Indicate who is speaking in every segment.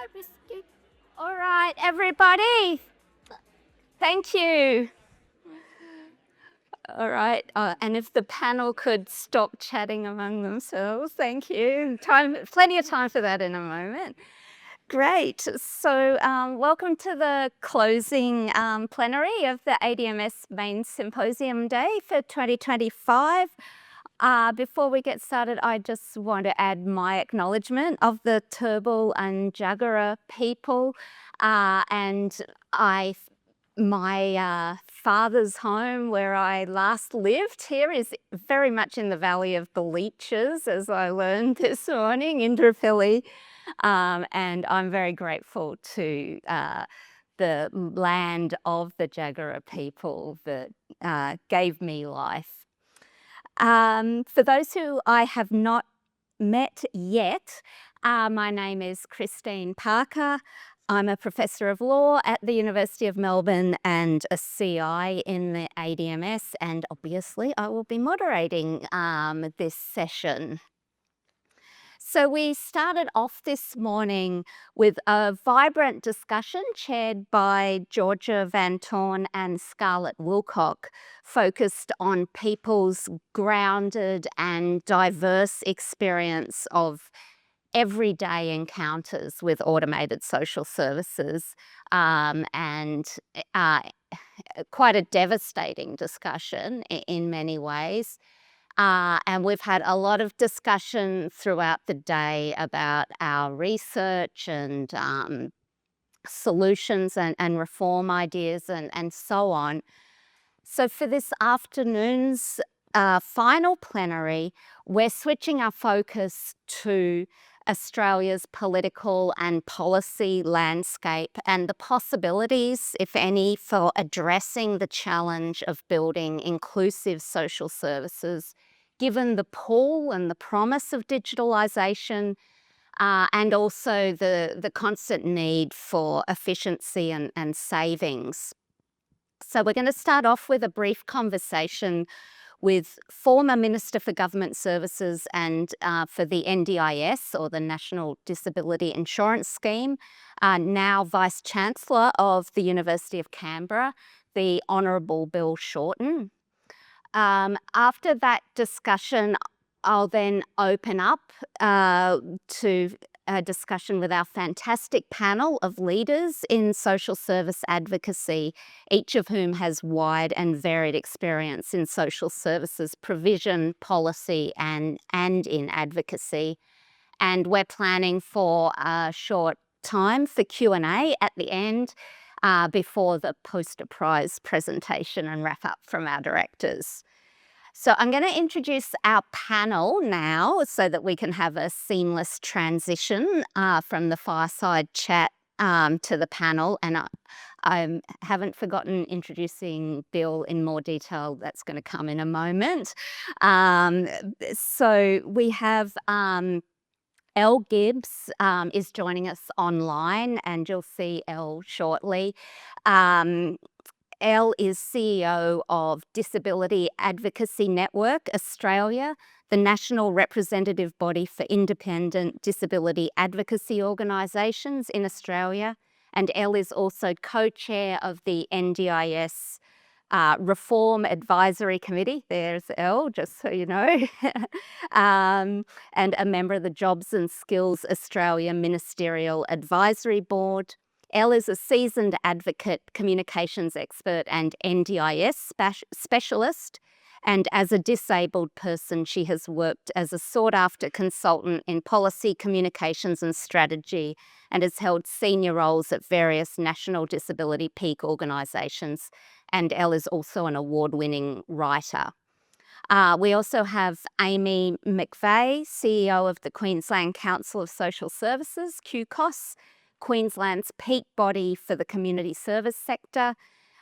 Speaker 1: Hi, Biscuit. All right, everybody. Thank you. All right, and if the panel could stop chatting among themselves, thank you. Plenty of time for that in a moment. Great. So welcome to the closing plenary of the ADM+S Main Symposium Day for 2025. Before we get started, I just want to add my acknowledgement of the Turrbal and Jagera people. My father's home, where I last lived here, is very much in the Valley of the Leeches, as I learned this morning, Indooroopilly. And I'm very grateful to the land of the Jagera people that gave me life. For those who I have not met yet, my name is Christine Parker. I'm a Professor of Law at the University of Melbourne and a CI in the ADM+S, and obviously I will be moderating this session. So we started off this morning with a vibrant discussion chaired by Georgia Van Torn and Scarlett Wilcock, focused on people's grounded and diverse experience of everyday encounters with automated social services, and quite a devastating discussion in many ways. And we've had a lot of discussion throughout the day about our research and solutions and reform ideas and so on. So for this afternoon's final plenary, we're switching our focus to Australia's political and policy landscape and the possibilities, if any, for addressing the challenge of building inclusive social services, given the pull and the promise of digitalisation, and also the constant need for efficiency and savings. So we're going to start off with a brief conversation with former Minister for Government Services and for the NDIS, or the National Disability Insurance Scheme, now Vice-Chancellor of the University of Canberra, the Honourable Bill Shorten. After that discussion, I'll then open up to a discussion with our fantastic panel of leaders in social service advocacy, each of whom has wide and varied experience in social services provision, policy, and in advocacy. And we're planning for a short time for Q&A at the end, before the poster prize presentation and wrap up from our directors. So I'm going to introduce our panel now so that we can have a seamless transition from the fireside chat to the panel. And I haven't forgotten introducing Bill in more detail. That's going to come in a moment. So we have Gibbs is joining us online, and you'll see Elle shortly. Elle is CEO of Disability Advocacy Network Australia, the national representative body for independent disability advocacy organisations in Australia. And Elle is also co-chair of the NDIS Reform Advisory Committee. There's Elle, just so you know. And a member of the Jobs and Skills Australia Ministerial Advisory Board. Elle is a seasoned advocate, communications expert, and NDIS specialist. And as a disabled person, she has worked as a sought-after consultant in policy, communications, and strategy, and has held senior roles at various national disability peak organisations. And Elle is also an award-winning writer. We also have Aimee McVeigh, CEO of the Queensland Council of Social Services, QCOSS, Queensland's peak body for the community service sector.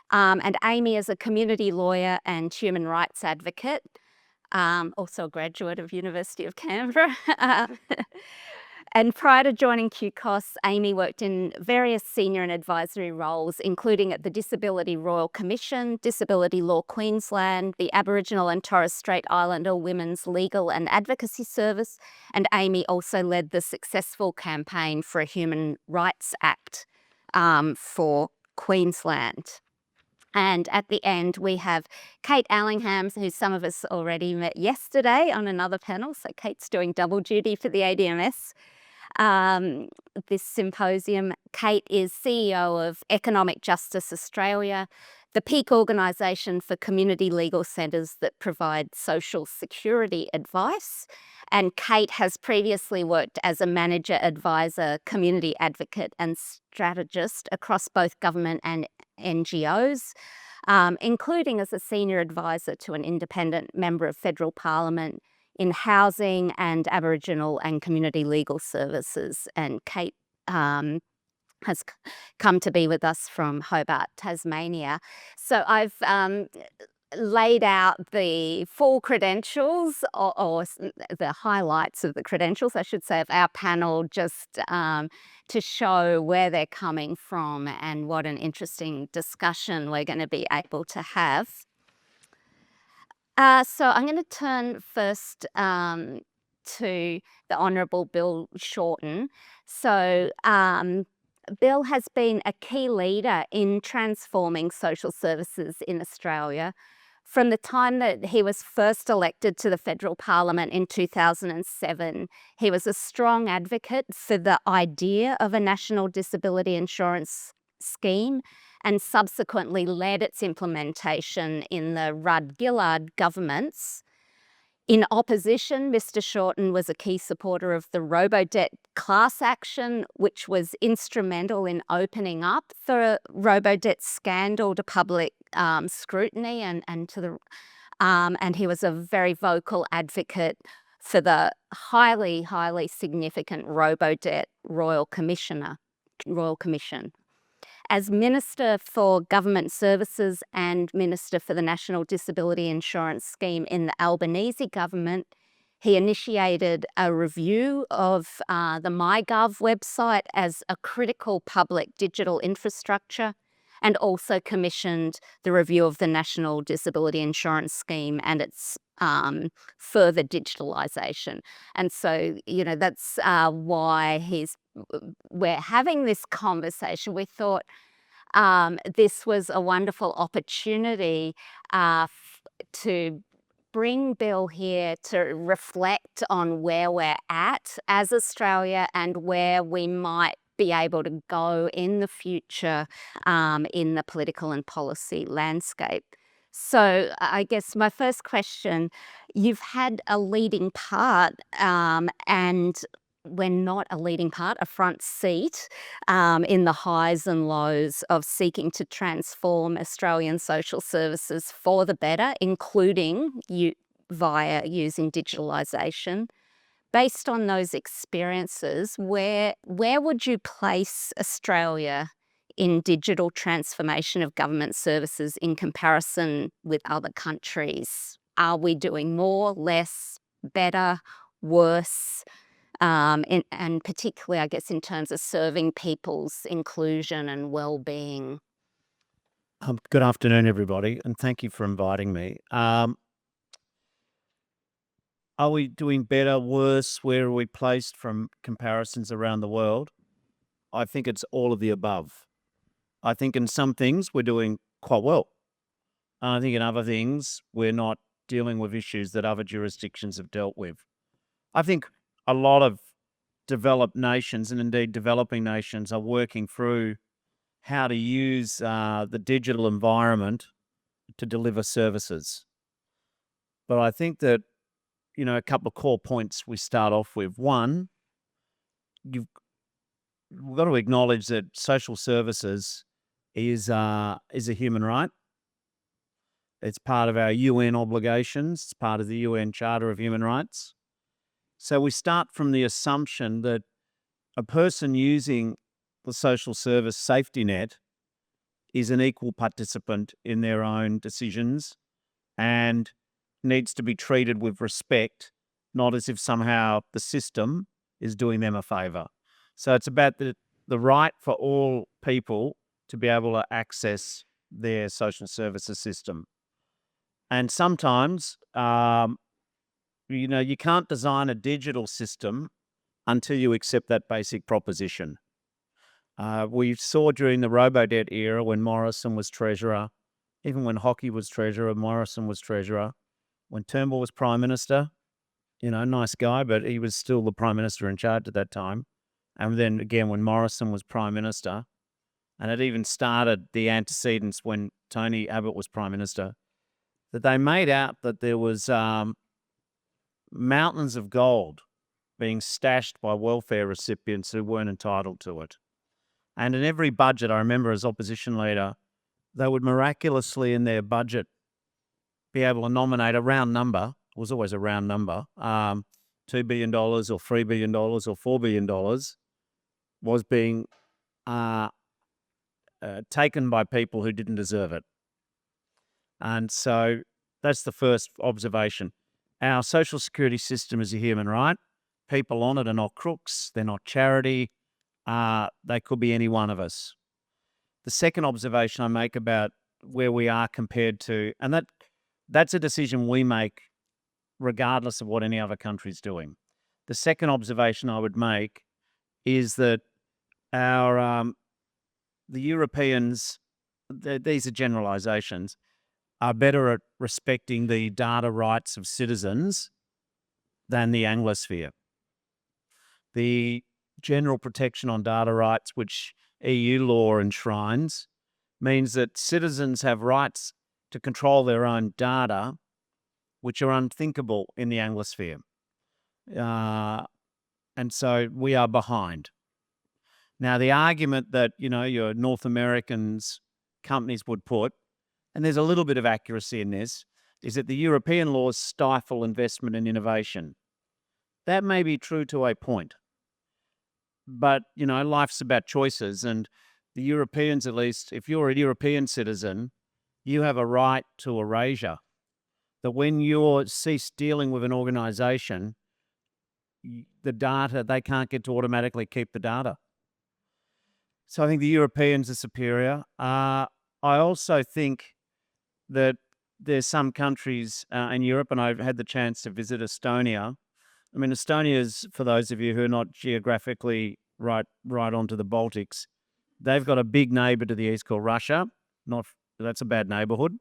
Speaker 1: And Aimee is a community lawyer and human rights advocate, also a graduate of University of Canberra. And prior to joining QCOSS, Aimee worked in various senior and advisory roles, including at the Disability Royal Commission, Disability Law Queensland, the Aboriginal and Torres Strait Islander Women's Legal and Advocacy Service, and Aimee also led the successful campaign for a Human Rights Act for Queensland. And at the end, we have Kate Allingham, who some of us already met yesterday on another panel. So Kate's doing double duty for the ADM+S. This symposium. Kate is CEO of Economic Justice Australia, the peak organisation for community legal centres that provide social security advice. And Kate has previously worked as a manager, advisor, community advocate and strategist across both government and NGOs, including as a senior advisor to an independent member of federal parliament in housing and Aboriginal and community legal services. And Kate has come to be with us from Hobart, Tasmania. So I've laid out the full credentials or the highlights of the credentials, I should say, of our panel, just to show where they're coming from and what an interesting discussion we're going to be able to have. So I'm going to turn first to the Honourable Bill Shorten. So Bill has been a key leader in transforming social services in Australia. From the time that he was first elected to the federal parliament in 2007, he was a strong advocate for the idea of a national disability insurance scheme and subsequently led its implementation in the Rudd-Gillard governments. In opposition, Mr. Shorten was a key supporter of the Robodebt class action, which was instrumental in opening up the Robodebt scandal to public scrutiny, and he was a very vocal advocate for the highly significant Robodebt Royal Commission. As Minister for Government Services and Minister for the National Disability Insurance Scheme in the Albanese government, he initiated a review of the MyGov website as a critical public digital infrastructure, and also commissioned the review of the National Disability Insurance Scheme and its further digitalisation. And so, that's why we're having this conversation. We thought this was a wonderful opportunity to bring Bill here to reflect on where we're at as Australia and where we might be able to go in the future in the political and policy landscape. So I guess my first question, you've had a leading part and we're not a leading part, a front seat in the highs and lows of seeking to transform Australian social services for the better, including via using digitalisation. Based on those experiences, where would you place Australia in digital transformation of government services in comparison with other countries? Are we doing more, less, better, worse? And particularly, I guess, in terms of serving people's inclusion and well-being.
Speaker 2: Good afternoon, everybody, and thank you for inviting me. Are we doing better, worse? Where are we placed from comparisons around the world? I think it's all of the above. I think in some things we're doing quite well. And I think in other things we're not dealing with issues that other jurisdictions have dealt with. I think a lot of developed nations, and indeed developing nations, are working through how to use the digital environment to deliver services. But I think that, a couple of core points we start off with. One, we've got to acknowledge that social services is a human right. It's part of our UN obligations. It's part of the UN Charter of Human Rights. So we start from the assumption that a person using the social service safety net is an equal participant in their own decisions and needs to be treated with respect, not as if somehow the system is doing them a favour. So it's about the right for all people to be able to access their social services system. And sometimes, you can't design a digital system until you accept that basic proposition. We saw during the Robodebt era when Morrison was treasurer, even when Hockey was treasurer, Morrison was treasurer. When Turnbull was prime minister, nice guy, but he was still the prime minister in charge at that time. And then again, when Morrison was prime minister, and it even started the antecedents when Tony Abbott was prime minister, that they made out that there was mountains of gold being stashed by welfare recipients who weren't entitled to it. And in every budget, I remember as opposition leader, they would miraculously in their budget be able to nominate a round number, it was always a round number, $2 billion or $3 billion or $4 billion was being taken by people who didn't deserve it. And so that's the first observation. Our social security system is a human right. People on it are not crooks. They're not charity. They could be any one of us. The second observation I make about where we are compared to, and that's a decision we make regardless of what any other country's doing. The second observation I would make is that the Europeans, these are generalizations, are better at respecting the data rights of citizens than the Anglosphere. The general protection on data rights, which EU law enshrines, means that citizens have rights to control their own data, which are unthinkable in the Anglosphere. And so we are behind. Now, the argument that, your North Americans companies would put, and there's a little bit of accuracy in this, is that the European laws stifle investment and innovation. That may be true to a point. But, life's about choices. And the Europeans, at least, if you're a European citizen, you have a right to erasure. That when you cease dealing with an organization, the data, they can't get to automatically keep the data. So I think the Europeans are superior. I also think that there's some countries in Europe, and I've had the chance to visit Estonia. I mean, Estonia is, for those of you who are not geographically right onto the Baltics, they've got a big neighbor to the east called Russia. That's a bad neighborhood.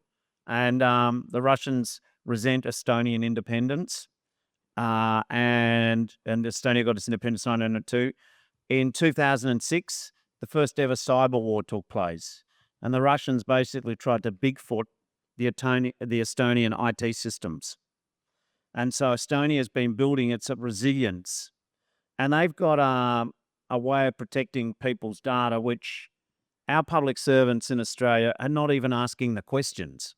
Speaker 2: And the Russians resent Estonian independence. And Estonia got its independence in 1992. In 2006, the first ever cyber war took place. And the Russians basically tried to Bigfoot the Estonian IT systems. And so Estonia has been building its resilience. And they've got a way of protecting people's data, which our public servants in Australia are not even asking the questions.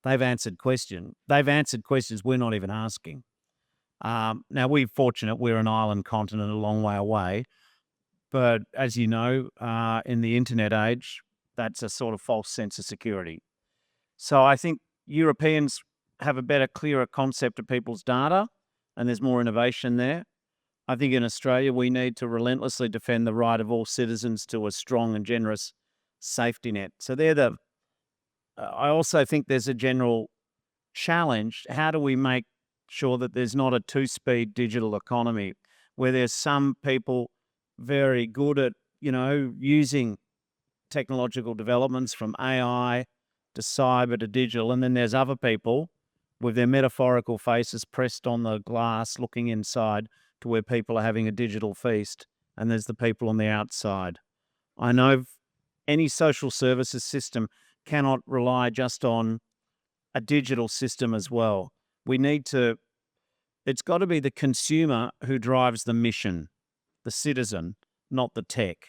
Speaker 2: They've answered questions we're not even asking. Now, we're fortunate we're an island continent a long way away. But as you know, in the internet age, that's a sort of false sense of security. So I think Europeans have a better, clearer concept of people's data, and there's more innovation there. I think in Australia, we need to relentlessly defend the right of all citizens to a strong and generous safety net. So I also think there's a general challenge. How do we make sure that there's not a two-speed digital economy where there's some people very good at, using technological developments from AI to cyber to digital, and then there's other people with their metaphorical faces pressed on the glass looking inside to where people are having a digital feast, and there's the people on the outside. I know any social services system cannot rely just on a digital system as well. It's got to be the consumer who drives the mission, the citizen, not the tech.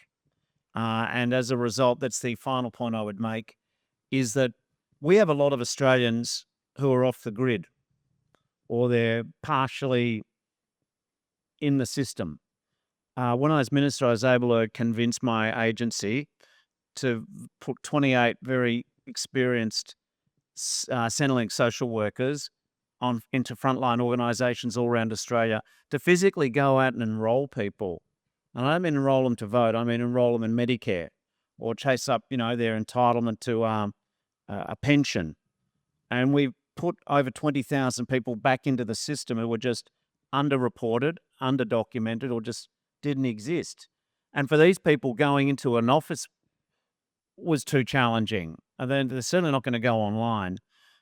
Speaker 2: And as a result, that's the final point I would make, is that we have a lot of Australians who are off the grid, or they're partially in the system. When I was minister, I was able to convince my agency to put 28 very experienced Centrelink social workers into frontline organisations all around Australia to physically go out and enrol people. And I don't mean enrol them to vote, I mean enrol them in Medicare or chase up, their entitlement to a pension. And we put over 20,000 people back into the system who were just underreported, underdocumented, or just didn't exist. And for these people, going into an office was too challenging. And then they're certainly not going to go online.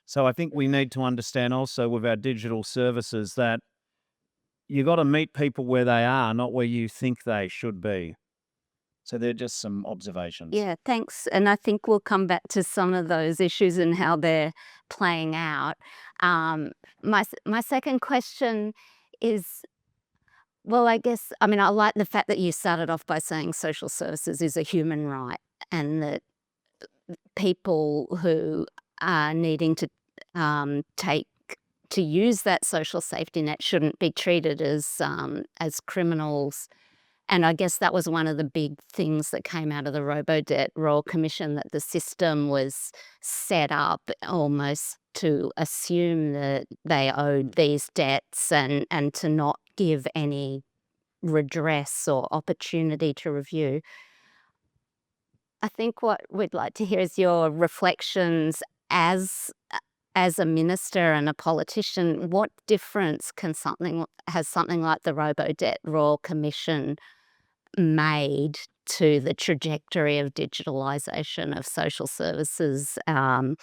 Speaker 2: So I think we need to understand also with our digital services that you got to meet people where they are, not where you think they should be. So they're just some observations.
Speaker 1: Yeah, thanks. And I think we'll come back to some of those issues and how they're playing out. My second question is, well, I like the fact that you started off by saying social services is a human right and that people who are needing to use that social safety net shouldn't be treated as criminals. And I guess that was one of the big things that came out of the Robodebt Royal Commission, that the system was set up almost to assume that they owed these debts and to not give any redress or opportunity to review. I think what we'd like to hear is your reflections as a minister and a politician. What difference has something like the Robodebt Royal Commission made to the trajectory of digitalisation of social services and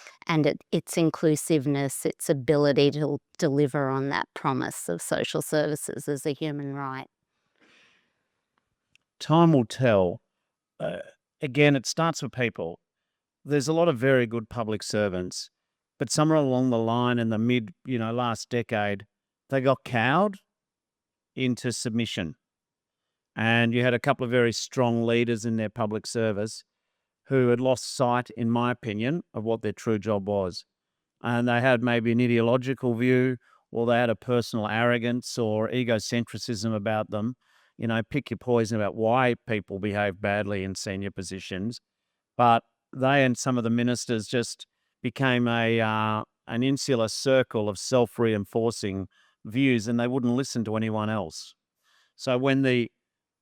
Speaker 1: its inclusiveness, its ability to deliver on that promise of social services as a human right?
Speaker 2: Time will tell. Again, it starts with people. There's a lot of very good public servants, but somewhere along the line in the last decade, they got cowed into submission. And you had a couple of very strong leaders in their public service who had lost sight, in my opinion, of what their true job was. And they had maybe an ideological view, or they had a personal arrogance or egocentrism about them. Pick your poison about why people behave badly in senior positions. But they and some of the ministers just became an insular circle of self-reinforcing views, and they wouldn't listen to anyone else. So when the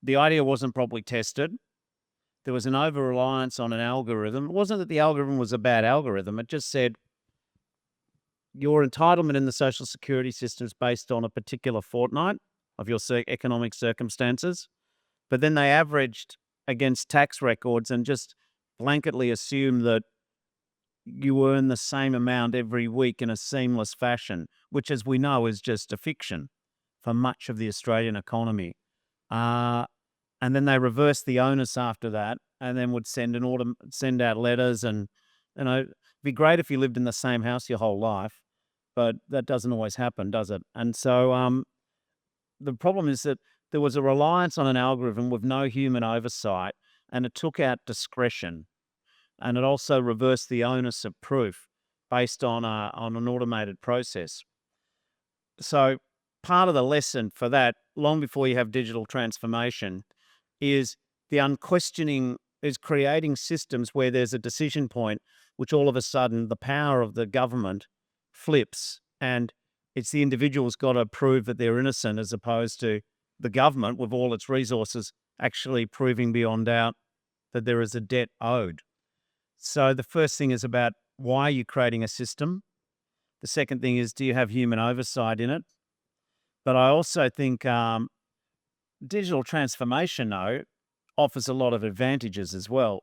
Speaker 2: idea wasn't properly tested, there was an over-reliance on an algorithm. It wasn't that the algorithm was a bad algorithm. It just said your entitlement in the social security system is based on a particular fortnight of your economic circumstances. But then they averaged against tax records and just blanketly assumed that you earn the same amount every week in a seamless fashion, which, as we know, is just a fiction for much of the Australian economy. And then they reversed the onus after that, and then would send out letters. And it'd be great if you lived in the same house your whole life, but that doesn't always happen, does it? And so the problem is that there was a reliance on an algorithm with no human oversight, and it took out discretion, and it also reversed the onus of proof based on an automated process. So part of the lesson for that, long before you have digital transformation, is the unquestioning, is creating systems where there's a decision point, which all of a sudden the power of the government flips, and it's the individual's got to prove that they're innocent, as opposed to the government with all its resources actually proving beyond doubt that there is a debt owed. So the first thing is about why you're creating a system. The second thing is, do you have human oversight in it? But I also think digital transformation, though, offers a lot of advantages as well.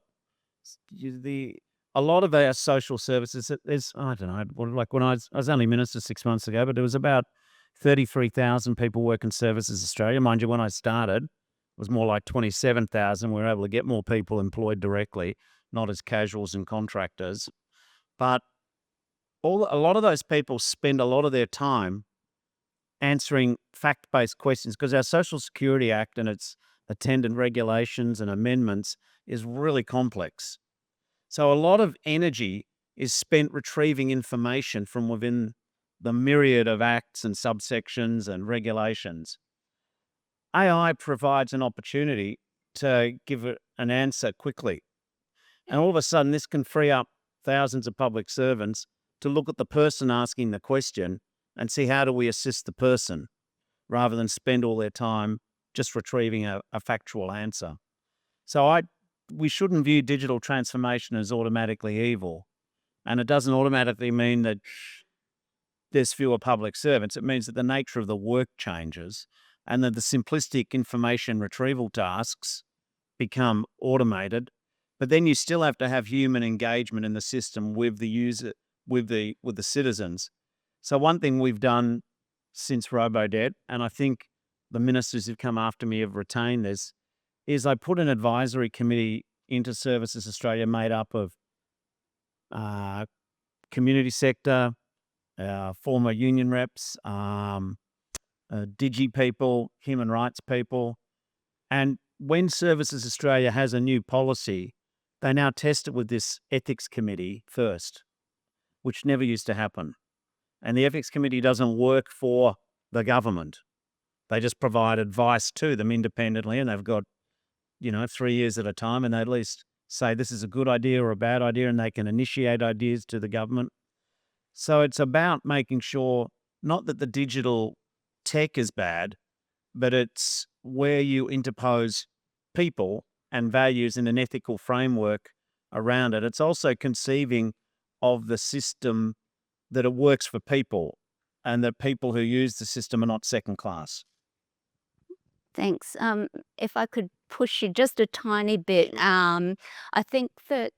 Speaker 2: A lot of our social services, I don't know, like when I was only minister 6 months ago, but there was about 33,000 people work in Services Australia. Mind you, when I started, it was more like 27,000. We were able to get more people employed directly, not as casuals and contractors. But a lot of those people spend a lot of their time answering fact-based questions, because our Social Security Act and its attendant regulations and amendments is really complex. So a lot of energy is spent retrieving information from within the myriad of acts and subsections and regulations. AI provides an opportunity to give an answer quickly. And all of a sudden, this can free up thousands of public servants to look at the person asking the question and see how do we assist the person rather than spend all their time just retrieving a factual answer. So we shouldn't view digital transformation as automatically evil. And it doesn't automatically mean that there's fewer public servants. It means that the nature of the work changes and that the simplistic information retrieval tasks become automated. But then you still have to have human engagement in the system with the user, with the citizens. So one thing we've done since Robodebt, and I think the ministers who've come after me have retained this, is I put an advisory committee into Services Australia made up of community sector, former union reps, digi people, human rights people. And when Services Australia has a new policy, they now test it with this ethics committee first, which never used to happen. And the ethics committee doesn't work for the government. They just provide advice to them independently, and they've got, 3 years at a time, and they at least say this is a good idea or a bad idea, and they can initiate ideas to the government. So it's about making sure not that the digital tech is bad, but it's where you interpose people and values in an ethical framework around it. It's also conceiving of the system that it works for people and that people who use the system are not second class.
Speaker 1: Thanks. If I could push you just a tiny bit, I think that,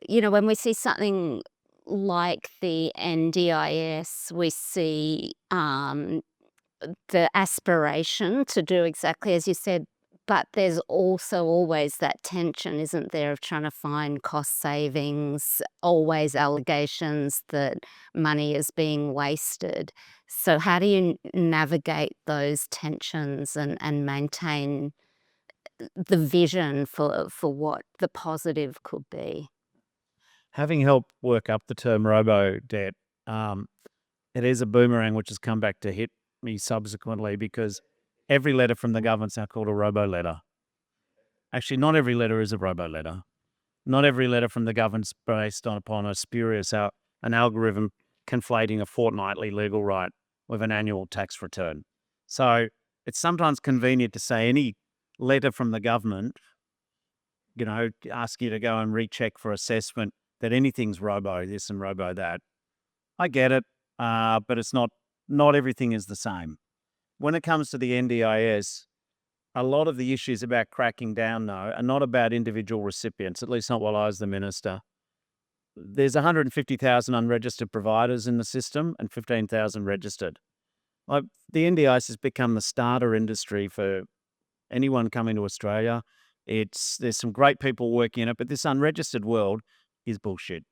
Speaker 1: when we see something like the NDIS, we see the aspiration to do exactly as you said, but there's also always that tension, isn't there, of trying to find cost savings, always allegations that money is being wasted. So how do you navigate those tensions and maintain the vision for what the positive could be?
Speaker 2: Having helped work up the term robo-debt, it is a boomerang which has come back to hit me subsequently because every letter from the government's now called a robo-letter. Actually, not every letter is a robo-letter. Not every letter from the government's based upon a spurious an algorithm conflating a fortnightly legal right with an annual tax return. So it's sometimes convenient to say any letter from the government, ask you to go and recheck for assessment that anything's robo this and robo that. I get it, but it's not everything is the same. When it comes to the NDIS, a lot of the issues about cracking down, though, are not about individual recipients, at least not while I was the minister. There's 150,000 unregistered providers in the system and 15,000 registered. The NDIS has become the starter industry for anyone coming to Australia. There's some great people working in it, but this unregistered world is bullshit.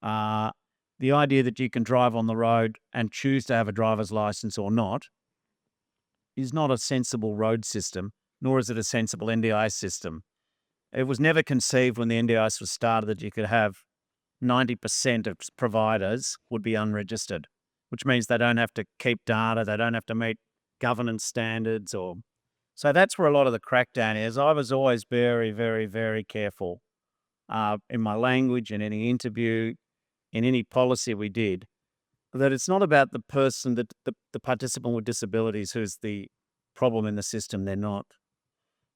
Speaker 2: The idea that you can drive on the road and choose to have a driver's license or not is not a sensible road system, nor is it a sensible NDIS system. It was never conceived when the NDIS was started that you could have 90% of providers would be unregistered, which means they don't have to keep data, they don't have to meet governance standards. So that's where a lot of the crackdown is. I was always very, very, very careful in my language, in any interview, in any policy we did, that it's not about the person, the participant with disabilities who's the problem in the system. They're not.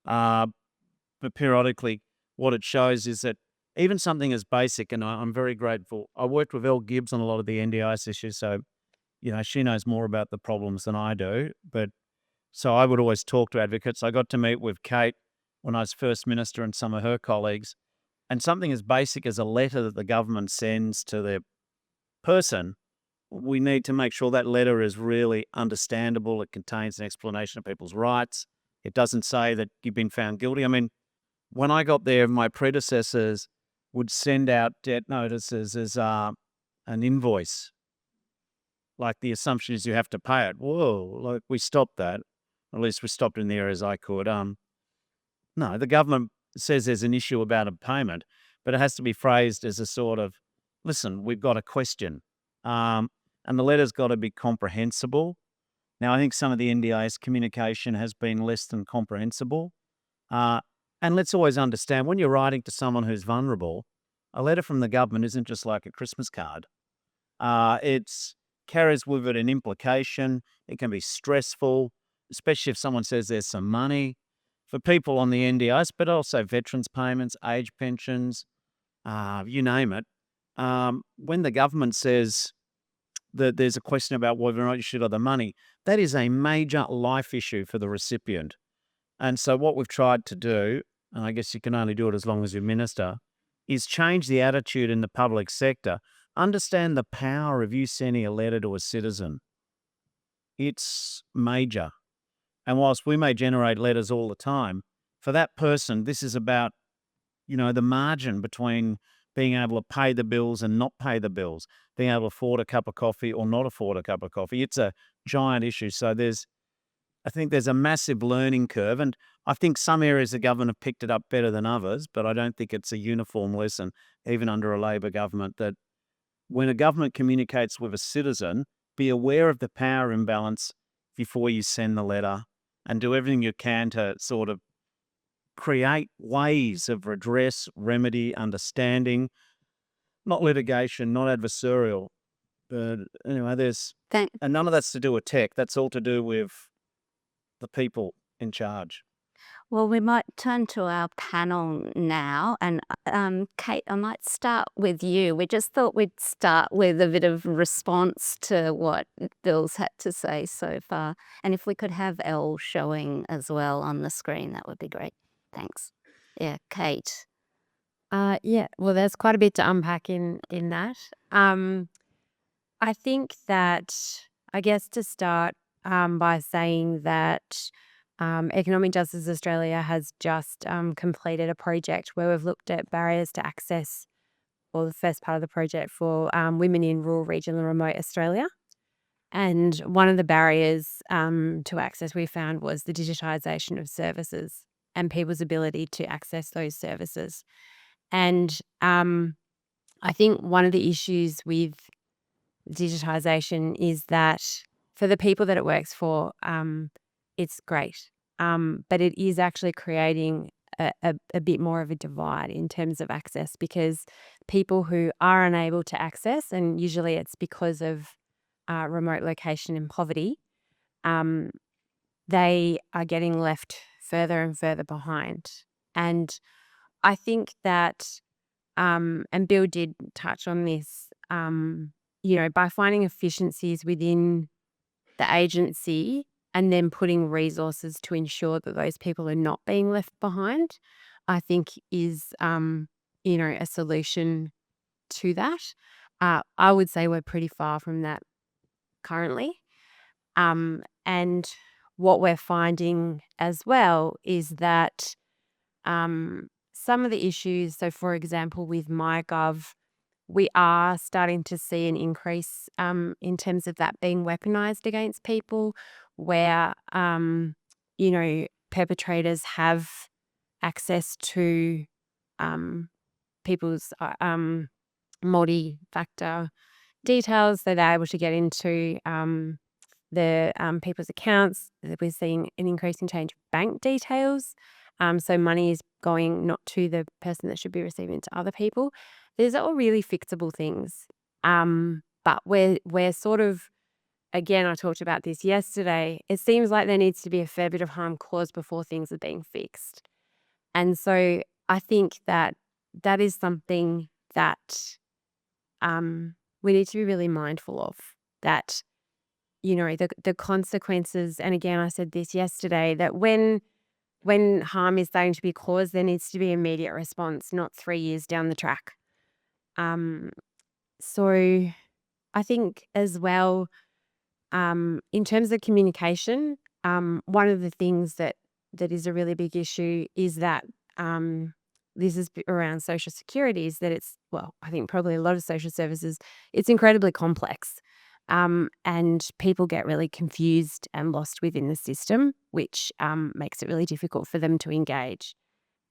Speaker 2: But periodically, what it shows is that even something as basic, and I'm very grateful, I worked with Gibbs on a lot of the NDIS issues, so, she knows more about the problems than I do. But so I would always talk to advocates. I got to meet with Kate when I was First Minister and some of her colleagues, and something as basic as a letter that the government sends to the person, we need to make sure that letter is really understandable. It contains an explanation of people's rights. It doesn't say that you've been found guilty. I mean, when I got there, my predecessors would send out debt notices as an invoice. Like the assumption is you have to pay it. Whoa, we stopped that. At least we stopped in the areas I could. No, the government says there's an issue about a payment, but it has to be phrased as a sort of, listen, we've got a question. And the letter's got to be comprehensible. Now, I think some of the NDIS communication has been less than comprehensible. And let's always understand, when you're writing to someone who's vulnerable, a letter from the government isn't just like a Christmas card. It's carries with it an implication. It can be stressful, especially if someone says there's some money for people on the NDIS, but also veterans payments, age pensions, you name it. When the government says that there's a question about whether or not you should have the money, that is a major life issue for the recipient. And so what we've tried to do, and I guess you can only do it as long as you minister, is change the attitude in the public sector. Understand the power of you sending a letter to a citizen. It's major. And whilst we may generate letters all the time, for that person, this is about, the margin between being able to pay the bills and not pay the bills, being able to afford a cup of coffee or not afford a cup of coffee. It's a giant issue. So I think there's a massive learning curve, and I think some areas of government have picked it up better than others, but I don't think it's a uniform lesson, even under a Labor government, that when a government communicates with a citizen, be aware of the power imbalance before you send the letter and do everything you can to sort of create ways of redress, remedy, understanding, not litigation, not adversarial. But anyway, and none of that's to do with tech. That's all to do with the people in charge.
Speaker 1: Well, we might turn to our panel now. And Kate, I might start with you. We just thought we'd start with a bit of response to what Bill's had to say so far. And if we could have Elle showing as well on the screen, that would be great. Thanks. Yeah, Kate.
Speaker 3: Yeah, well, there's quite a bit to unpack in that. I think that, I guess to start by saying that Economic Justice Australia has just completed a project where we've looked at barriers to access, or the first part of the project for women in rural, regional and remote Australia. And one of the barriers to access we found was the digitisation of services and people's ability to access those services. And I think one of the issues with digitisation is that for the people that it works for, it's great. But it is actually creating a bit more of a divide in terms of access, because people who are unable to access, and usually it's because of remote location and poverty, they are getting left further and further behind. And I think that, and Bill did touch on this, by finding efficiencies within the agency and then putting resources to ensure that those people are not being left behind, I think is, a solution to that. I would say we're pretty far from that currently. And what we're finding as well is that some of the issues, so for example, with MyGov, we are starting to see an increase in terms of that being weaponized against people, where, perpetrators have access to people's multi-factor details, so they're able to get into the people's accounts. We're seeing an increasing change of bank details. So money is going not to the person that should be receiving it, to other people. These are all really fixable things. But we're sort of, again, I talked about this yesterday, it seems like there needs to be a fair bit of harm caused before things are being fixed. And so I think that is something that we need to be really mindful of, that, the consequences. And again, I said this yesterday, that when harm is starting to be caused, there needs to be immediate response, not 3 years down the track. So I think as well, in terms of communication, one of the things that is a really big issue is that this is around social security, is that it's, well, I think probably a lot of social services, it's incredibly complex. And people get really confused and lost within the system, which makes it really difficult for them to engage.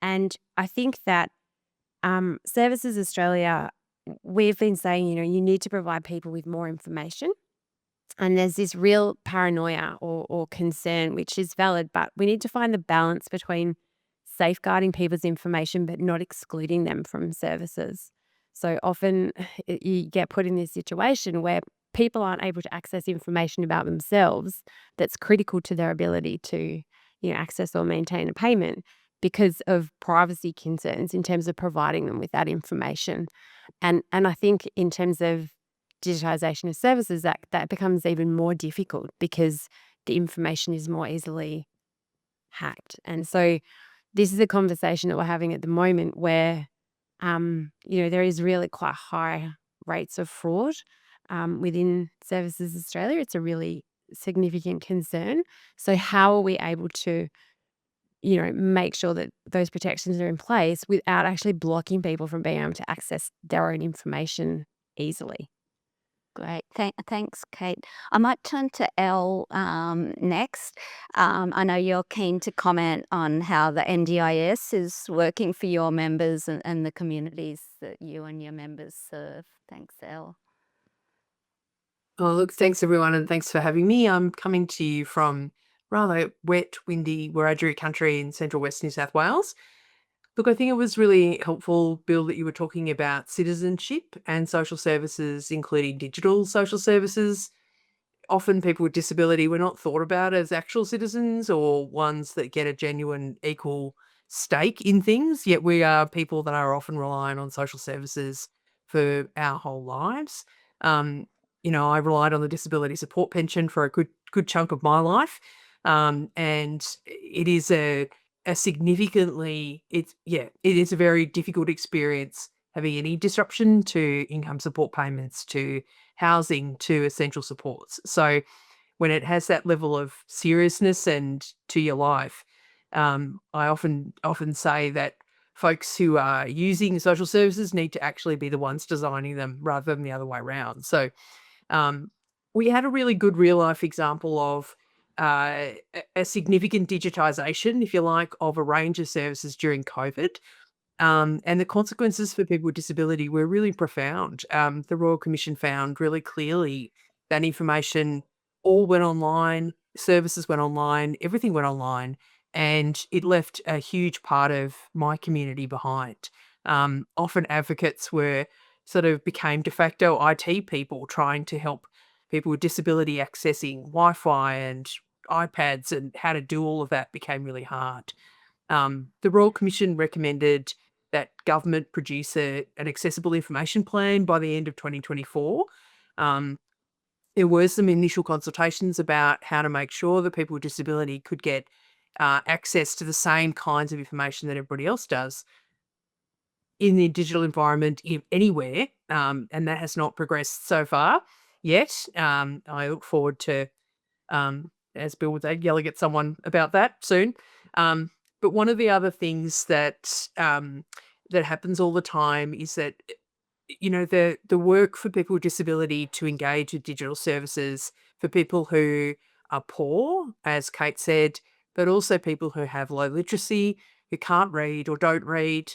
Speaker 3: And I think that Services Australia, we've been saying, you need to provide people with more information. And there's this real paranoia or concern, which is valid, but we need to find the balance between safeguarding people's information but not excluding them from services. So often you get put in this situation where people aren't able to access information about themselves that's critical to their ability to, access or maintain a payment because of privacy concerns in terms of providing them with that information. And I think in terms of digitization of services, that becomes even more difficult because the information is more easily hacked. And so this is a conversation that we're having at the moment where, there is really quite high rates of fraud within Services Australia. It's a really significant concern. So how are we able to, make sure that those protections are in place without actually blocking people from being able to access their own information easily?
Speaker 1: Great. Thanks, Kate. I might turn to Elle next. I know you're keen to comment on how the NDIS is working for your members and the communities that you and your members serve. Thanks, Elle.
Speaker 4: Oh, look, thanks everyone, and thanks for having me. I'm coming to you from rather wet, windy Wiradjuri country in central West New South Wales. Look, I think it was really helpful, Bill, that you were talking about citizenship and social services, including digital social services. Often people with disability were not thought about as actual citizens or ones that get a genuine equal stake in things, yet we are people that are often relying on social services for our whole lives. I relied on the disability support pension for a good chunk of my life. And it is it is a very difficult experience having any disruption to income support payments, to housing, to essential supports. So when it has that level of seriousness and to your life, I often say that folks who are using social services need to actually be the ones designing them rather than the other way around. So we had a really good real life example of a significant digitization, if you like, of a range of services during COVID. And the consequences for people with disability were really profound. The Royal Commission found really clearly that information all went online, services went online, everything went online, and it left a huge part of my community behind. Often advocates became de facto IT people trying to help people with disability accessing Wi-Fi and iPads, and how to do all of that became really hard. The Royal Commission recommended that government produce an accessible information plan by the end of 2024. There were some initial consultations about how to make sure that people with disability could get access to the same kinds of information that everybody else does in the digital environment anywhere, and that has not progressed so far yet. I look forward to, as Bill would say, yelling at someone about that soon. But one of the other things that that happens all the time is that the work for people with disability to engage with digital services for people who are poor, as Kate said, but also people who have low literacy, who can't read or don't read,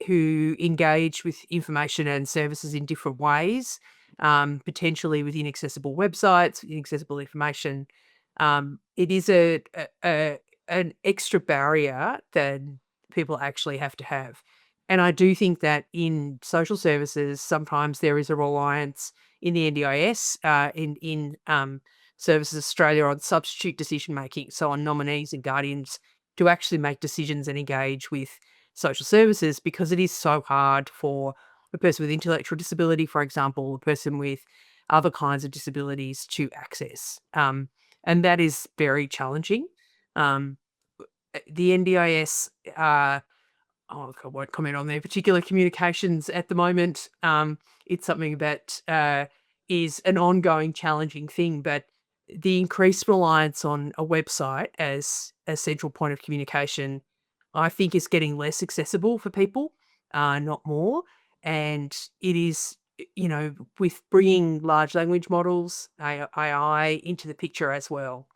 Speaker 4: who engage with information and services in different ways, potentially with inaccessible websites, inaccessible information. It is an extra barrier that people actually have to have. And I do think that in social services, sometimes there is a reliance in the NDIS, in Services Australia, on substitute decision making, so on nominees and guardians to actually make decisions and engage with social services, because it is so hard for a person with intellectual disability, for example, a person with other kinds of disabilities to access. And that is very challenging. The NDIS, I won't comment on their particular communications at the moment. It's something that is an ongoing challenging thing, but the increased reliance on a website as a central point of communication, I think, is getting less accessible for people, not more. And it is, with bringing large language models, AI, into the picture as well,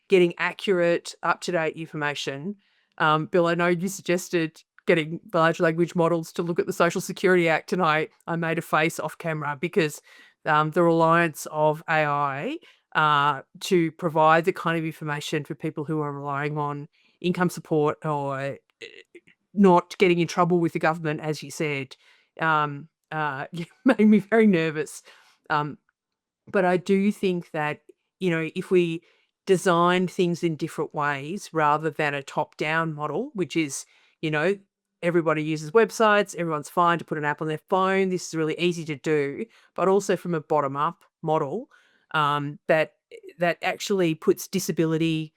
Speaker 4: getting accurate, up-to-date information. Bill, I know you suggested getting large language models to look at the Social Security Act, and I made a face off camera because the reliance of AI to provide the kind of information for people who are relying on income support or not getting in trouble with the government, as you said, made me very nervous. But I do think that, if we design things in different ways rather than a top-down model, which is, everybody uses websites, everyone's fine to put an app on their phone, this is really easy to do, but also from a bottom-up model, that actually puts disability,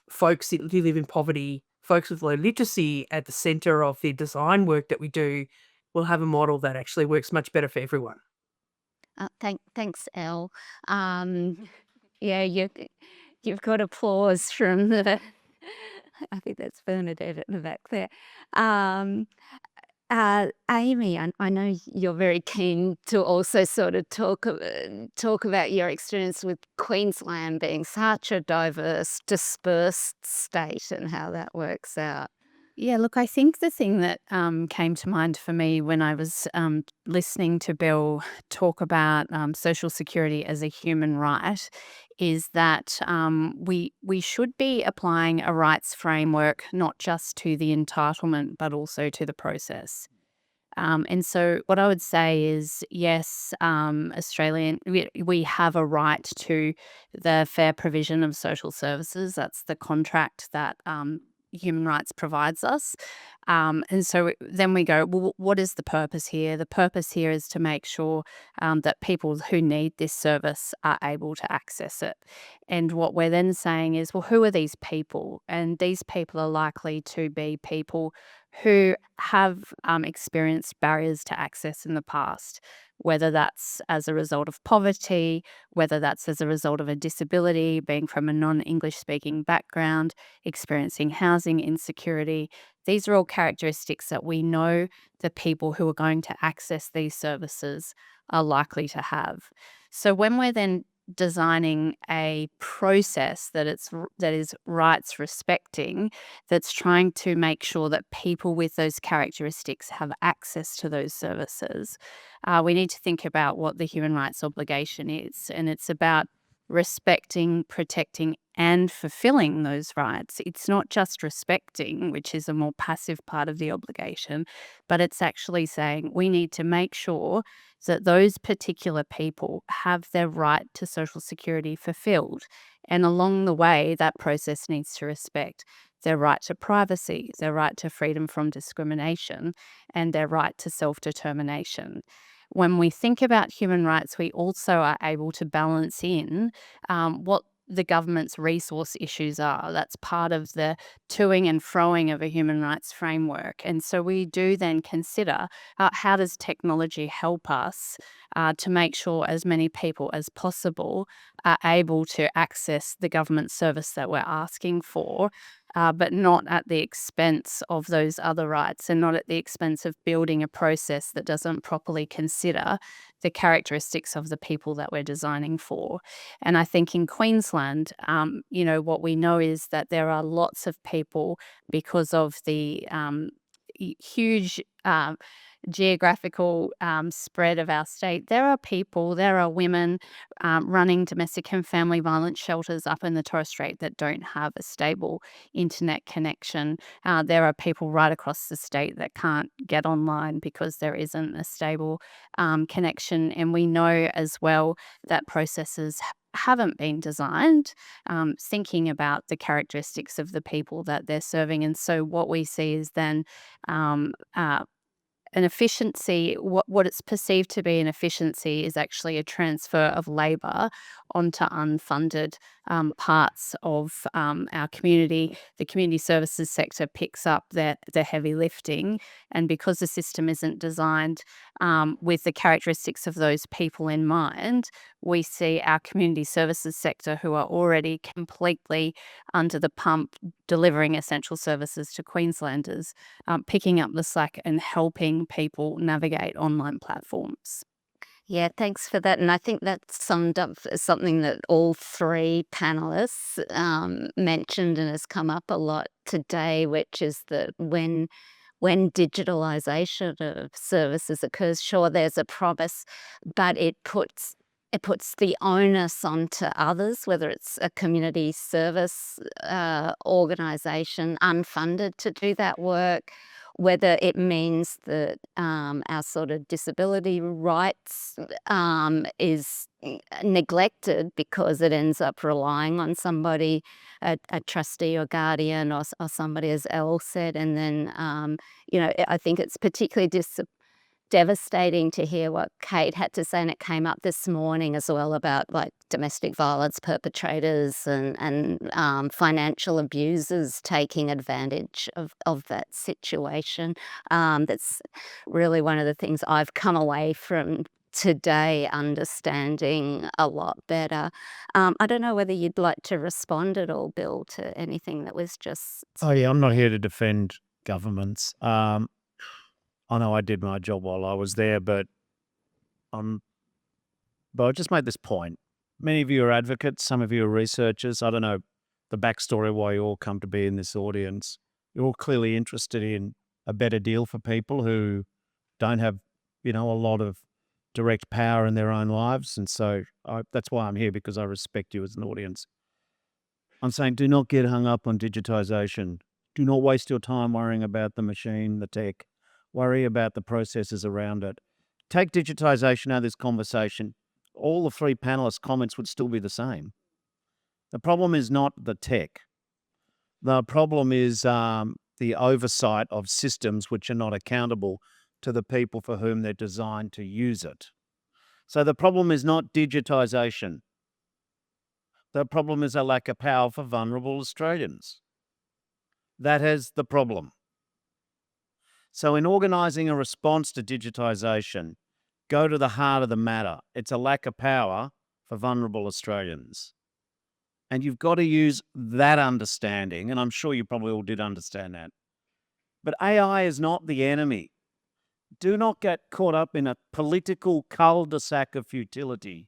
Speaker 4: folks who live in poverty, folks with low literacy at the centre of the design work that we do, we'll have a model that actually works much better for everyone.
Speaker 1: Thanks, Elle. Yeah, you've got applause from the. I think that's Bernadette at the back there. Aimee, I know you're very keen to also sort of talk about your experience with Queensland being such a diverse, dispersed state and how that works out.
Speaker 3: Yeah, look, I think the thing that came to mind for me when I was listening to Bill talk about social security as a human right is that we should be applying a rights framework not just to the entitlement but also to the process. And so what I would say is, yes, we have a right to the fair provision of social services. That's the contract that human rights provides us. And so then we go, well, what is the purpose here? The purpose here is to make sure that people who need this service are able to access it. And what we're then saying is, well, who are these people? And these people are likely to be people who have experienced barriers to access in the past, whether that's as a result of poverty, whether that's as a result of a disability, being from a non-English speaking background, experiencing housing insecurity. These are all characteristics that we know the people who are going to access these services are likely to have. So when we're then designing a process that is rights respecting, that's trying to make sure that people with those characteristics have access to those services, we need to think about what the human rights obligation is, and it's about respecting, protecting, and fulfilling those rights. It's not just respecting, which is a more passive part of the obligation, but it's actually saying we need to make sure that those particular people have their right to social security fulfilled. And along the way, that process needs to respect their right to privacy, their right to freedom from discrimination, and their right to self-determination. When we think about human rights, we also are able to balance in what the government's resource issues are. That's part of the toing and froing of a human rights framework. And so we do then consider how does technology help us to make sure as many people as possible are able to access the government service that we're asking for, but not at the expense of those other rights and not at the expense of building a process that doesn't properly consider the characteristics of the people that we're designing for. And I think in Queensland, what we know is that there are lots of people, because of the huge geographical spread of our state, there are women running domestic and family violence shelters up in the Torres Strait that don't have a stable internet connection. There are people right across the state that can't get online because there isn't a stable connection. And we know as well that processes haven't been designed thinking about the characteristics of the people that they're serving. And so what we see is then an efficiency, what it's perceived to be an efficiency is actually a transfer of labour onto unfunded parts of our community. The community services sector picks up the heavy lifting, and because the system isn't designed with the characteristics of those people in mind, we see our community services sector, who are already completely under the pump delivering essential services to Queenslanders, picking up the slack and helping people navigate online platforms.
Speaker 1: Yeah, thanks for that. And I think that summed up something that all three panelists mentioned and has come up a lot today, which is that when digitalisation of services occurs, sure, there's a promise, but it puts the onus onto others, whether it's a community service organisation unfunded to do that work, whether it means that our sort of disability rights is neglected because it ends up relying on somebody, a trustee or guardian or somebody, as Elle said. And then, I think it's particularly devastating to hear what Kate had to say, and it came up this morning as well about like domestic violence perpetrators and financial abusers taking advantage of that situation. That's really one of the things I've come away from today understanding a lot better. I don't know whether you'd like to respond at all, Bill, to anything that was just...
Speaker 2: Oh yeah, I'm not here to defend governments. I know I did my job while I was there, but I'll just make this point. Many of you are advocates, some of you are researchers. I don't know the backstory why you all come to be in this audience. You're all clearly interested in a better deal for people who don't have, a lot of direct power in their own lives. And so that's why I'm here, because I respect you as an audience. I'm saying do not get hung up on digitization. Do not waste your time worrying about the machine, the tech. Worry about the processes around it. Take digitization out of this conversation. All the three panelists' comments would still be the same. The problem is not the tech. The problem is the oversight of systems which are not accountable to the people for whom they're designed to use it. So the problem is not digitization. The problem is a lack of power for vulnerable Australians. That is the problem. So in organising a response to digitisation, go to the heart of the matter. It's a lack of power for vulnerable Australians. And you've got to use that understanding, and I'm sure you probably all did understand that. But AI is not the enemy. Do not get caught up in a political cul-de-sac of futility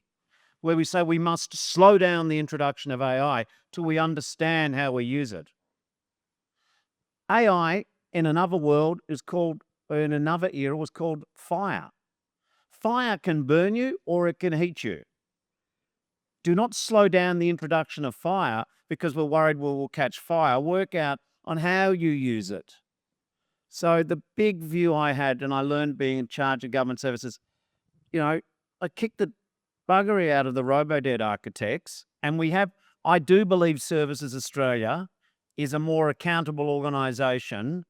Speaker 2: where we say we must slow down the introduction of AI till we understand how we use it. AI in another world in another era was called fire. Fire can burn you or it can heat you. Do not slow down the introduction of fire because we're worried we'll catch fire. Work out on how you use it. So the big view I had, and I learned being in charge of government services, I kicked the buggery out of the Robodebt architects, and I do believe Services Australia is a more accountable organisation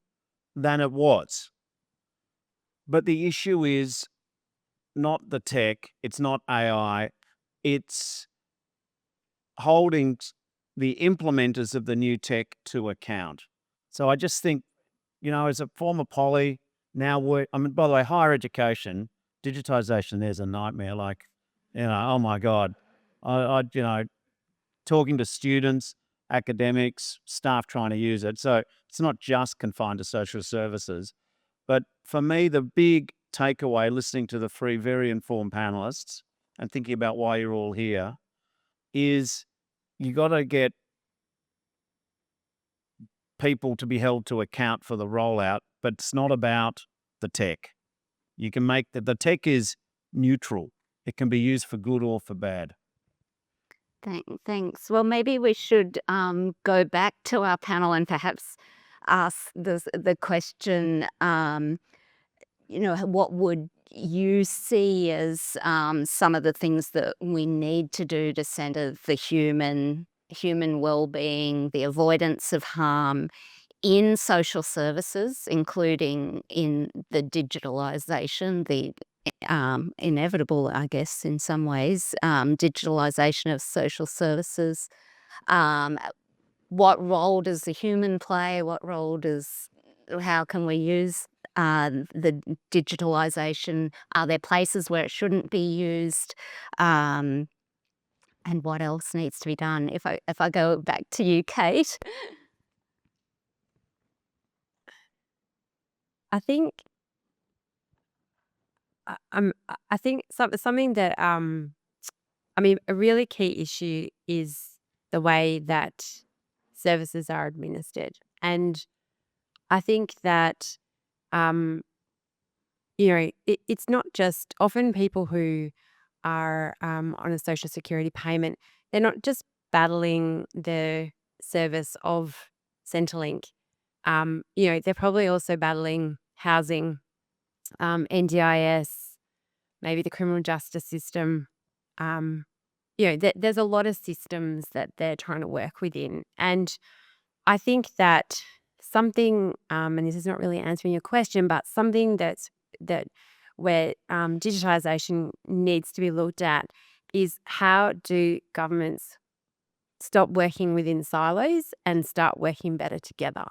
Speaker 2: than it was. But the issue is not the tech, it's not AI, it's holding the implementers of the new tech to account. So I just think, as a former poly, by the way, higher education, digitisation, there's a nightmare. Oh my God. Talking to students, academics, staff trying to use it. So it's not just confined to social services. But for me, the big takeaway, listening to the three very informed panelists and thinking about why you're all here, is you got to get people to be held to account for the rollout, but it's not about the tech. You can make the tech is neutral. It can be used for good or for bad.
Speaker 1: Thanks. Well, maybe we should go back to our panel and perhaps ask the question, what would you see as some of the things that we need to do to centre the human well-being, the avoidance of harm in social services, including in the digitalisation, the inevitable, I guess, in some ways, digitalisation of social services. What role does the human play? How can we use the digitalisation? Are there places where it shouldn't be used? And what else needs to be done? If I go back to you, Kate.
Speaker 3: I think I think something that a really key issue is the way that services are administered, and I think that it's not just often people who are on a social security payment. They're not just battling the service of Centrelink. They're probably also battling housing, NDIS, maybe the criminal justice system. There's a lot of systems that they're trying to work within. And I think that something, and this is not really answering your question, but something where digitisation needs to be looked at is how do governments stop working within silos and start working better together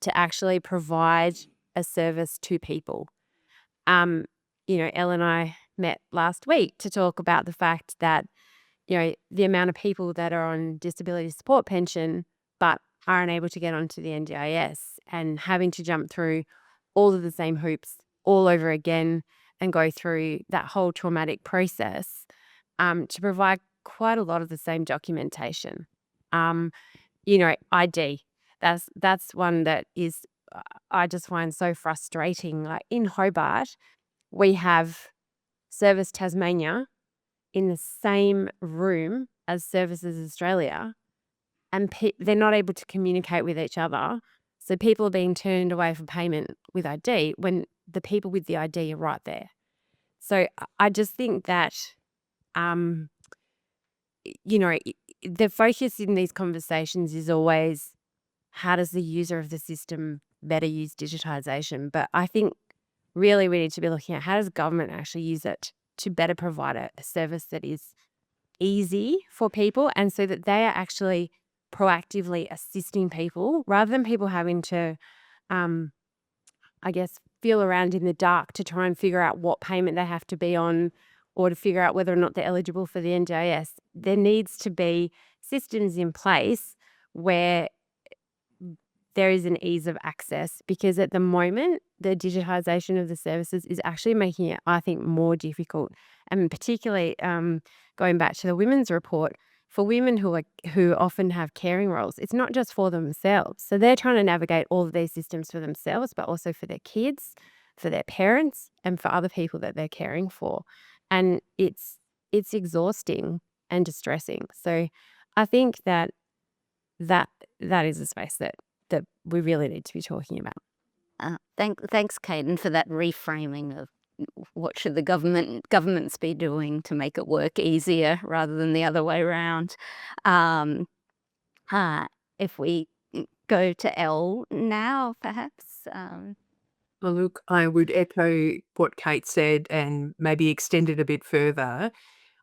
Speaker 3: to actually provide a service to people. Elle and I met last week to talk about the fact that, the amount of people that are on disability support pension but aren't able to get onto the NDIS and having to jump through all of the same hoops all over again and go through that whole traumatic process to provide quite a lot of the same documentation. ID, that's one that is I just find so frustrating. Like in Hobart, we have Service Tasmania in the same room as Services Australia, and they're not able to communicate with each other. So people are being turned away for payment with ID when the people with the ID are right there. So I just think that, the focus in these conversations is always how does the user of the system better use digitisation? But I think really we need to be looking at how does government actually use it to better provide a service that is easy for people and so that they are actually proactively assisting people rather than people having to, feel around in the dark to try and figure out what payment they have to be on or to figure out whether or not they're eligible for the NDIS. There needs to be systems in place where there is an ease of access, because at the moment, the digitisation of the services is actually making it, I think, more difficult. And particularly going back to the women's report, for women who often have caring roles, it's not just for themselves. So they're trying to navigate all of these systems for themselves, but also for their kids, for their parents, and for other people that they're caring for. And it's exhausting and distressing. So I think that is a space that we really need to be talking about.
Speaker 1: Thanks, Caden, for that reframing of what should the governments be doing to make it work easier rather than the other way around. If we go to Elle now, perhaps.
Speaker 4: Well, look, I would echo what Kate said and maybe extend it a bit further.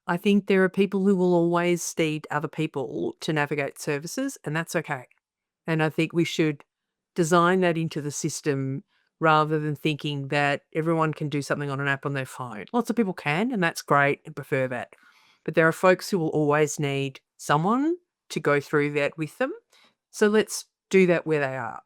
Speaker 4: I think there are people who will always need other people to navigate services, and that's okay. And I think we should design that into the system rather than thinking that everyone can do something on an app on their phone. Lots of people can, and that's great and prefer that. But there are folks who will always need someone to go through that with them. So let's do that where they are.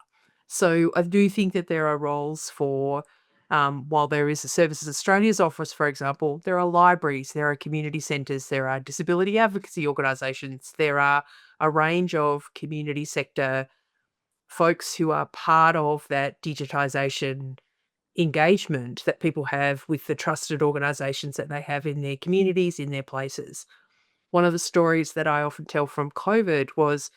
Speaker 4: So I do think that there are roles for, while there is a Services Australia's office, for example, there are libraries, there are community centres, there are disability advocacy organisations, there are a range of community sector folks who are part of that digitisation engagement that people have with the trusted organisations that they have in their communities, in their places. One of the stories that I often tell from COVID was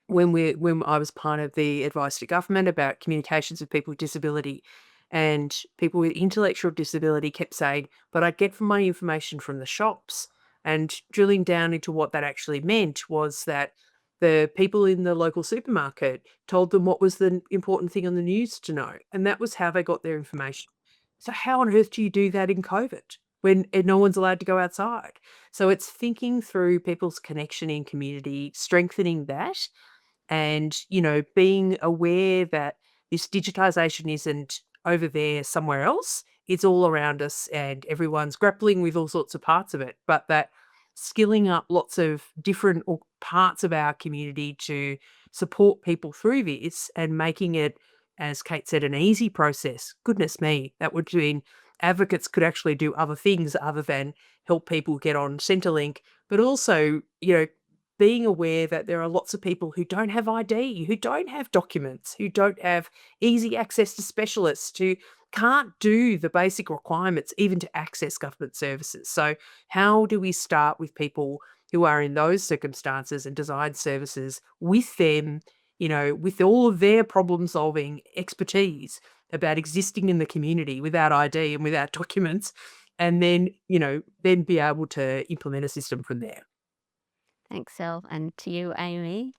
Speaker 4: when I was part of the advice to government about communications with people with disability, and people with intellectual disability kept saying, but I get my information from the shops. And drilling down into what that actually meant was that the people in the local supermarket told them what was the important thing on the news to know. And that was how they got their information. So how on earth do you do that in COVID when no one's allowed to go outside? So it's thinking through people's connection in community, strengthening that, and, being aware that this digitisation isn't over there somewhere else. It's all around us and everyone's grappling with all sorts of parts of it, but that skilling up lots of different parts of our community to support people through this and making it, as Kate said, an easy process. Goodness me, that would mean advocates could actually do other things other than help people get on Centrelink, but also, being aware that there are lots of people who don't have ID, who don't have documents, who don't have easy access to specialists, who can't do the basic requirements even to access government services. So how do we start with people who are in those circumstances and design services with them with all of their problem-solving expertise about existing in the community without ID and without documents, and then, then be able to implement a system from there.
Speaker 1: Thanks, Elle. And to you, Aimee.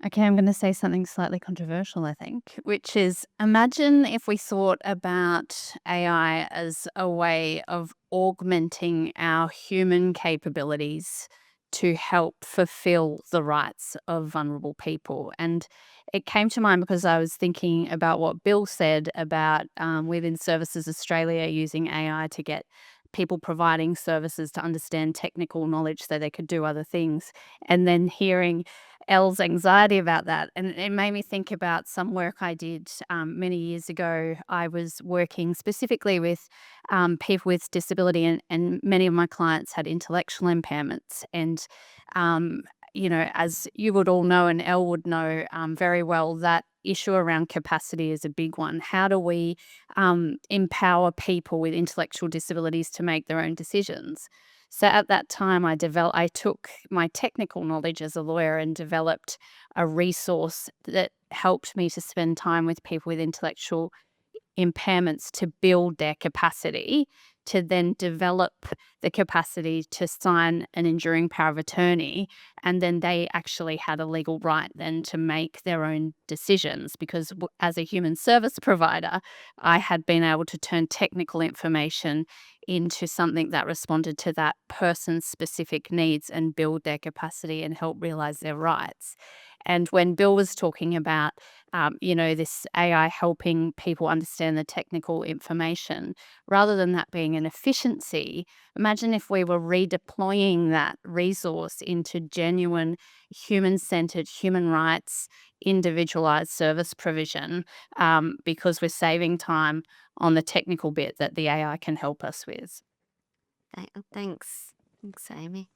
Speaker 5: Okay, I'm going to say something slightly controversial, I think, which is imagine if we thought about AI as a way of augmenting our human capabilities to help fulfill the rights of vulnerable people. And it came to mind because I was thinking about what Bill said about within Services Australia using AI to get people providing services to understand technical knowledge so they could do other things. And then hearing Elle's anxiety about that. And it made me think about some work I did many years ago. I was working specifically with people with disability, and many of my clients had intellectual impairments. And, as you would all know, and Elle would know very well, that issue around capacity is a big one. How do we empower people with intellectual disabilities to make their own decisions? So at that time, I took my technical knowledge as a lawyer and developed a resource that helped me to spend time with people with intellectual impairments to build their capacity, to then develop the capacity to sign an enduring power of attorney. And then they actually had a legal right then to make their own decisions, because as a human service provider, I had been able to turn technical information into something that responded to that person's specific needs and build their capacity and help realize their rights. And when Bill was talking about, this AI helping people understand the technical information, rather than that being an efficiency, imagine if we were redeploying that resource into genuine human-centered, human rights, individualized service provision, because we're saving time on the technical bit that the AI can help us with.
Speaker 1: Thanks, Aimee.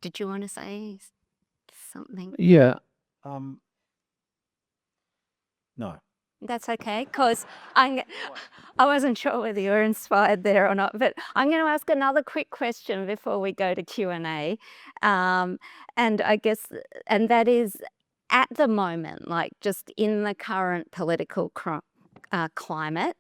Speaker 1: Did you want to say something?
Speaker 2: Yeah. No.
Speaker 1: That's okay, because I wasn't sure whether you were inspired there or not, but I'm going to ask another quick question before we go to Q&A. And I guess, and that is, at the moment, like just in the current political climate,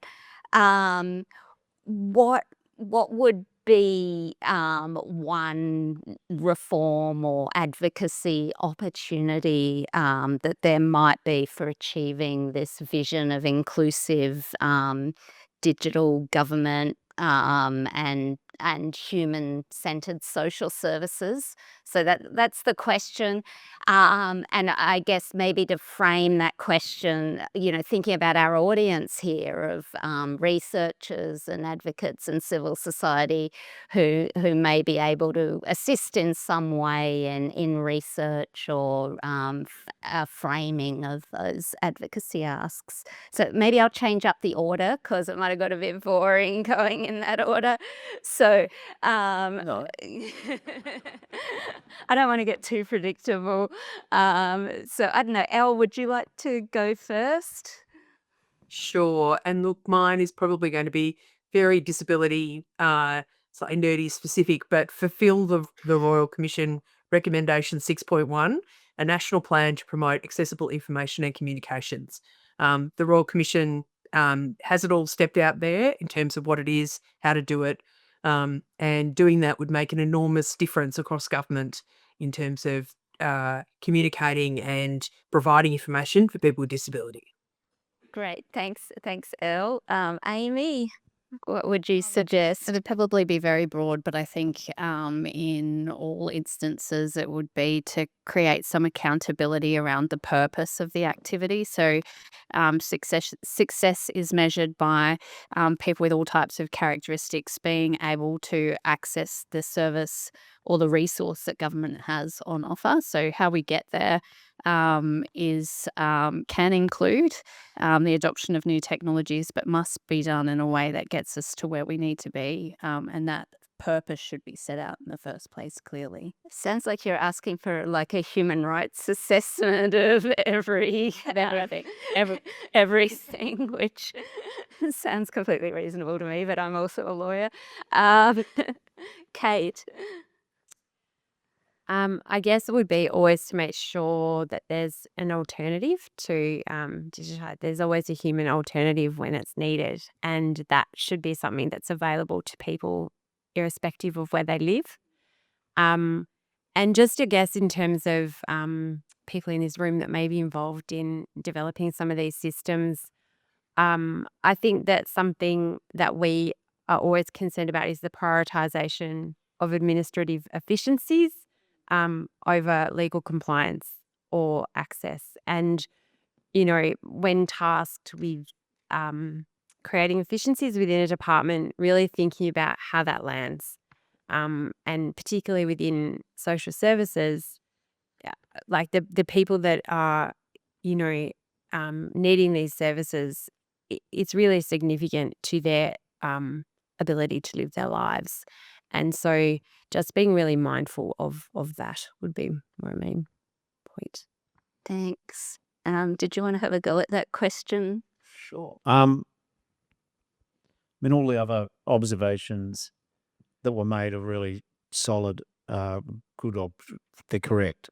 Speaker 1: what would be one reform or advocacy opportunity that there might be for achieving this vision of inclusive digital government and human-centered social services? So that's the question. And I guess maybe to frame that question, thinking about our audience here of researchers and advocates and civil society who may be able to assist in some way in research or framing of those advocacy asks. So maybe I'll change up the order because it might have got a bit boring going in that order. So
Speaker 2: No.
Speaker 1: I don't want to get too predictable. So I don't know, Elle, would you like to go first?
Speaker 4: Sure. And look, mine is probably going to be very disability, slightly nerdy specific, but fulfill the Royal Commission recommendation 6.1, a national plan to promote accessible information and communications. The Royal Commission has it all stepped out there in terms of what it is, how to do it, and doing that would make an enormous difference across government in terms of communicating and providing information for people with disability.
Speaker 1: Great, thanks, Elle. Aimee, what would you suggest?
Speaker 5: It'd probably be very broad, but I think in all instances it would be to create some accountability around the purpose of the activity. So success is measured by people with all types of characteristics being able to access the service or the resource that government has on offer. So how we get there can include the adoption of new technologies, but must be done in a way that gets us to where we need to be, and that purpose should be set out in the first place clearly.
Speaker 1: Sounds like you're asking for like a human rights assessment of everything, which sounds completely reasonable to me, but I'm also a lawyer. Kate.
Speaker 3: I guess it would be always to make sure that there's an alternative to digitize. There's always a human alternative when it's needed, and that should be something that's available to people irrespective of where they live. And just, I guess, in terms of people in this room that may be involved in developing some of these systems, I think that something that we are always concerned about is the prioritisation of administrative efficiencies over legal compliance or access. And, when tasked with creating efficiencies within a department, really thinking about how that lands. And particularly within social services, like the people that are, needing these services, it's really significant to their ability to live their lives. And so just being really mindful of that would be my main point.
Speaker 1: Thanks. Did you want to have a go at that question?
Speaker 2: Sure. I mean, all the other observations that were made are really solid, they're correct.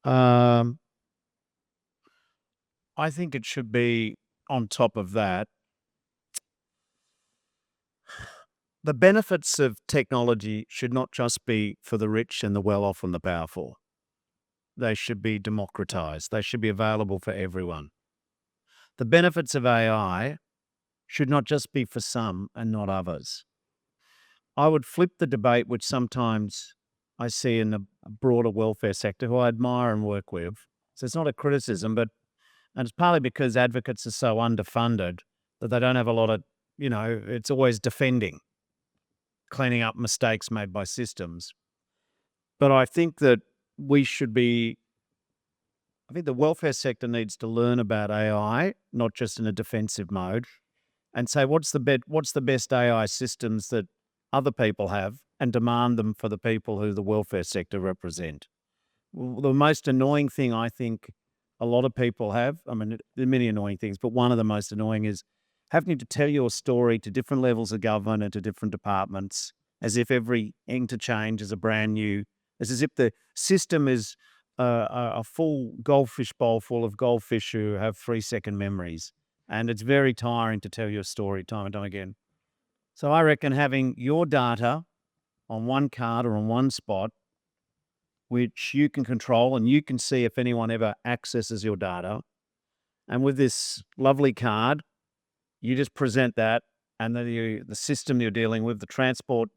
Speaker 2: I think it should be on top of that. The benefits of technology should not just be for the rich and the well-off and the powerful. They should be democratized. They should be available for everyone. The benefits of AI should not just be for some and not others. I would flip the debate, which sometimes I see in the broader welfare sector, who I admire and work with. So it's not a criticism, and it's partly because advocates are so underfunded that they don't have a lot of, it's always defending, cleaning up mistakes made by systems. But I think that I think the welfare sector needs to learn about AI, not just in a defensive mode, and say, what's the best AI systems that other people have, and demand them for the people who the welfare sector represent. The most annoying thing I think a lot of people have, I mean, there are many annoying things, but one of the most annoying is having to tell your story to different levels of government and to different departments, as if every interchange is a brand new, as if the system is a full goldfish bowl full of goldfish who have 3-second memories. And it's very tiring to tell your story time and time again. So I reckon having your data on one card or on one spot, which you can control and you can see if anyone ever accesses your data. And with this lovely card, you just present that, and then the system you're dealing with, the transport,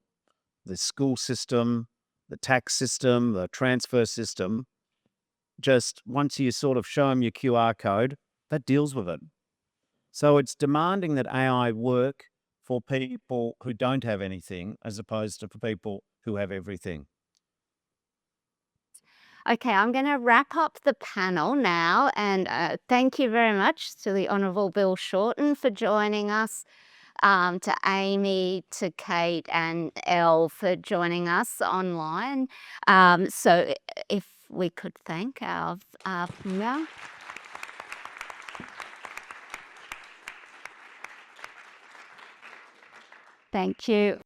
Speaker 2: the school system, the tax system, the transfer system, just once you sort of show them your QR code, that deals with it. So it's demanding that AI work for people who don't have anything as opposed to for people who have everything.
Speaker 1: Okay, I'm going to wrap up the panel now, and thank you very much to the Honourable Bill Shorten for joining us, to Aimee, to Kate and Elle for joining us online. So if we could thank our premier. Thank you.